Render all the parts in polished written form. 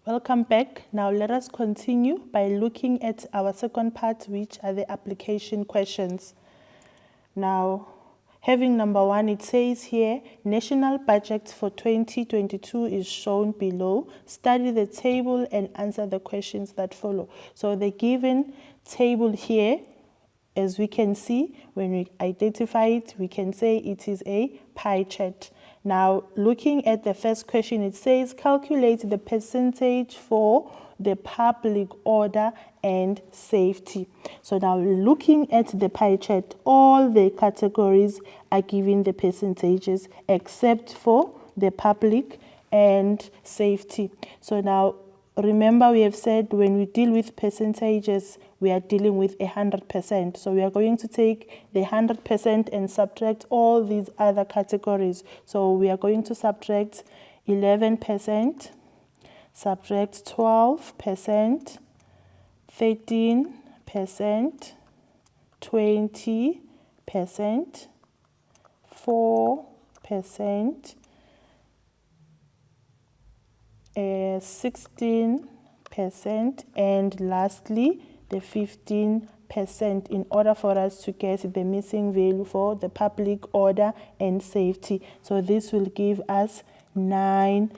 Welcome back. Now let us continue by looking at our second part, which are the application questions. Now, having number 1, it says here, national budget for 2022 is shown below. Study the table and answer the questions that follow. So the given table here, as we can see, when we identify it, we can say it is a pie chart. Now, looking at the first question, it says calculate the percentage for the public order and safety. So now looking at the pie chart, all the categories are given the percentages except for the public and safety. So now remember, we have said when we deal with percentages, we are dealing with 100%. So we are going to take the 100% and subtract all these other categories. So we are going to subtract 11%, subtract 12%, 13%, 20%, 4%, 16%, and lastly the 15% in order for us to get the missing value for the public order and safety. So this will give us 9%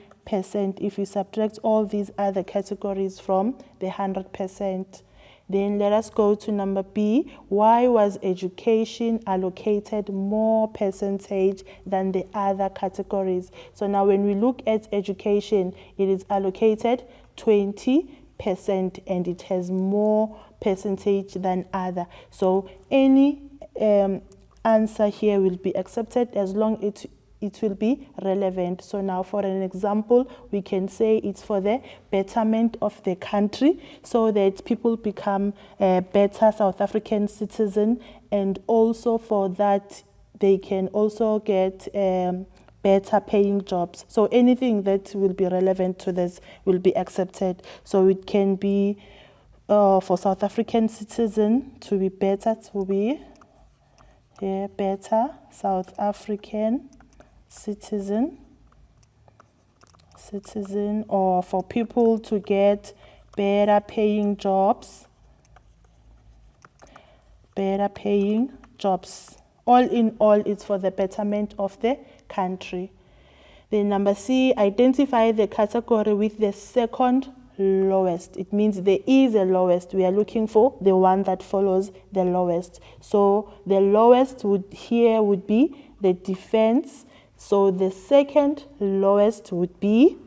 if we subtract all these other categories from the 100%. Then let us go to number B. Why was education allocated more percentage than the other categories? So now when we look at education, it is allocated 20% and it has more percentage than other. So any answer here will be accepted as long as it will be relevant. So now for an example, we can say it's for the betterment of the country so that people become a better South African citizen, and also for that they can also get better paying jobs. So anything that will be relevant to this will be accepted. So it can be for South African citizen to be better, better South African citizen, or for people to get better paying jobs. All in all, it's for the betterment of the country. Then number C, identify the category with the second lowest. It means there is a lowest. We are looking for the one that follows the lowest. So the lowest would be the defense. So the second lowest would be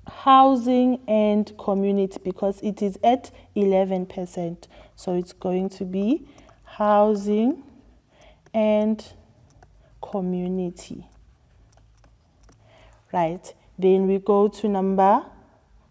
housing and community, because it is at 11%. So it's going to be housing and community. Right. Then we go to number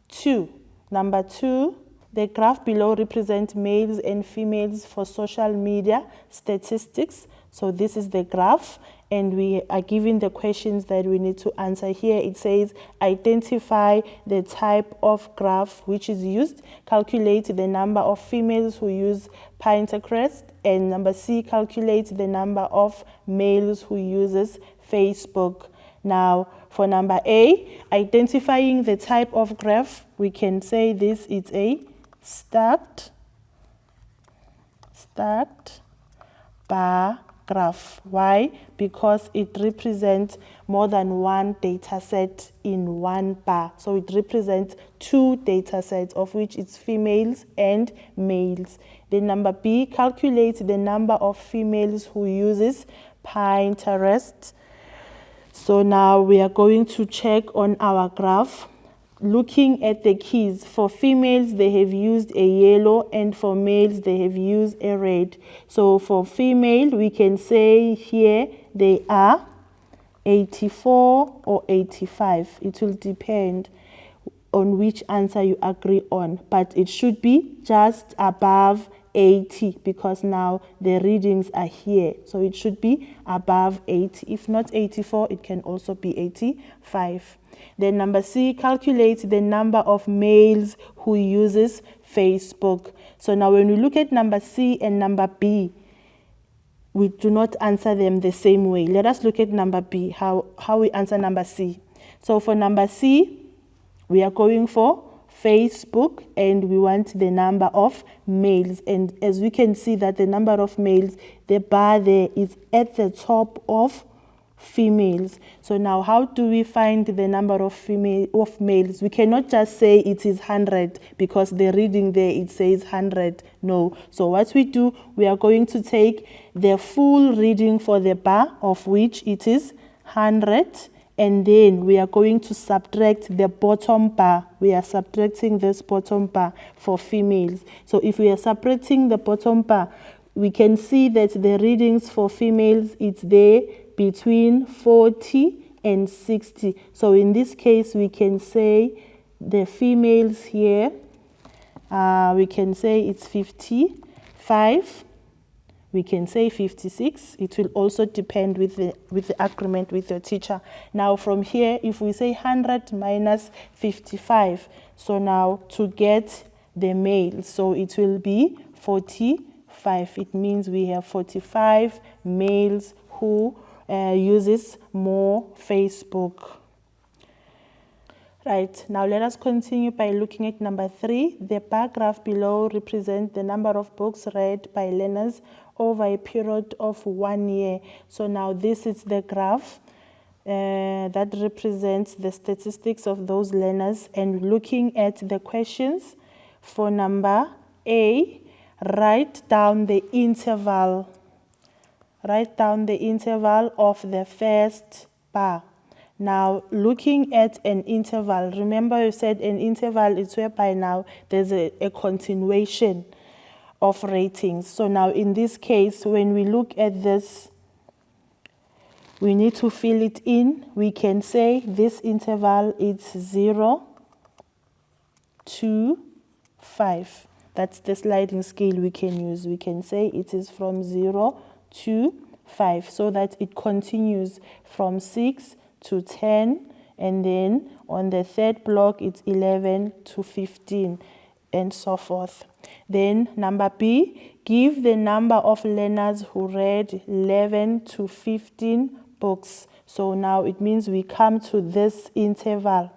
2. Number 2, the graph below represents males and females for social media statistics. So this is the graph, and we are given the questions that we need to answer here. It says, identify the type of graph which is used, calculate the number of females who use Pinterest, and number C, calculate the number of males who uses Facebook. Now, for number A, identifying the type of graph, we can say this is a stacked bar graph. Why? Because it represents more than one data set in one bar. So it represents 2 data sets, of which it's females and males. Then number B, calculate the number of females who uses Pinterest. So now we are going to check on our graph. Looking at the keys, for females they have used a yellow, and for males they have used a red. So for female, we can say here they are 84 or 85. It will depend on which answer you agree on, but it should be just above 80 because now the readings are here. So it should be above 80. If not 84, it can also be 85. Then number C, calculate the number of males who uses Facebook. So now when we look at number C and number B, we do not answer them the same way. Let us look at number B, how we answer number C. So for number C, we are going for Facebook, and we want the number of males. And as we can see that the number of males, the bar there is at the top of females. So now how do we find the number of males? We cannot just say it is 100 because the reading there it says 100. No. So what we do, we are going to take the full reading for the bar, of which it is 100, and then we are going to subtract the bottom bar. We are subtracting this bottom bar for females. So if we are subtracting the bottom bar, we can see that the readings for females, it's there between 40 and 60. So in this case, we can say the females here, we can say it's 55. We can say 56. It will also depend with the agreement with your teacher. Now from here, if we say 100 minus 55, so now to get the male, so it will be 45. It means we have 45 males who uses more Facebook. Right, now let us continue by looking at number 3. The bar graph below represents the number of books read by learners over a period of 1 year. So now this is the graph that represents the statistics of those learners. And looking at the questions for number A, write down the interval. Write down the interval of the first bar. Now, looking at an interval, remember you said an interval is whereby now there's a continuation of ratings. So now in this case, when we look at this, we need to fill it in. We can say this interval is 0 to 5. That's the sliding scale we can use. We can say it is from 0 to 5, so that it continues from 6 to 10, and then on the third block it's 11 to 15, and so forth. Then number B, give the number of learners who read 11 to 15 books. So now it means we come to this interval.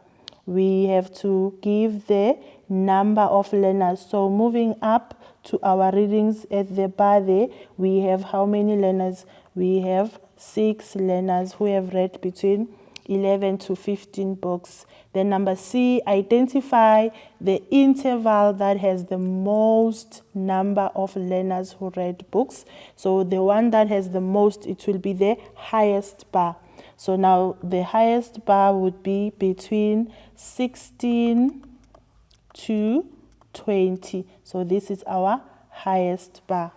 We have to give the number of learners. So moving up to our readings at the bar there, we have how many learners? We have 6 learners who have read between 11 to 15 books. Then number C, identify the interval that has the most number of learners who read books. So the one that has the most, it will be the highest bar. So now the highest bar would be between 16 to 20. So this is our highest bar.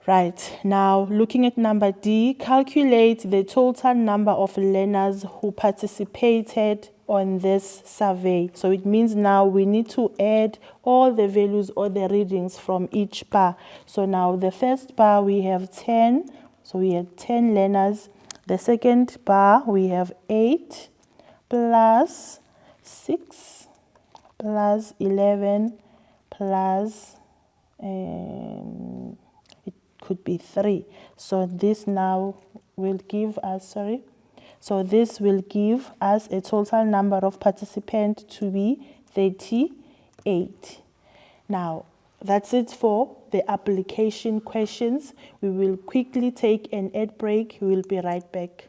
Right, now looking at number D, calculate the total number of learners who participated on this survey. So it means now we need to add all the values or the readings from each bar. So now the first bar we have 10, so we had 10 learners. The second bar we have 8 plus 6 plus 11 plus could be 3. So this now will give us, so this will give us a total number of participants to be 38. Now, that's it for the application questions. We will quickly take an ad break. We will be right back.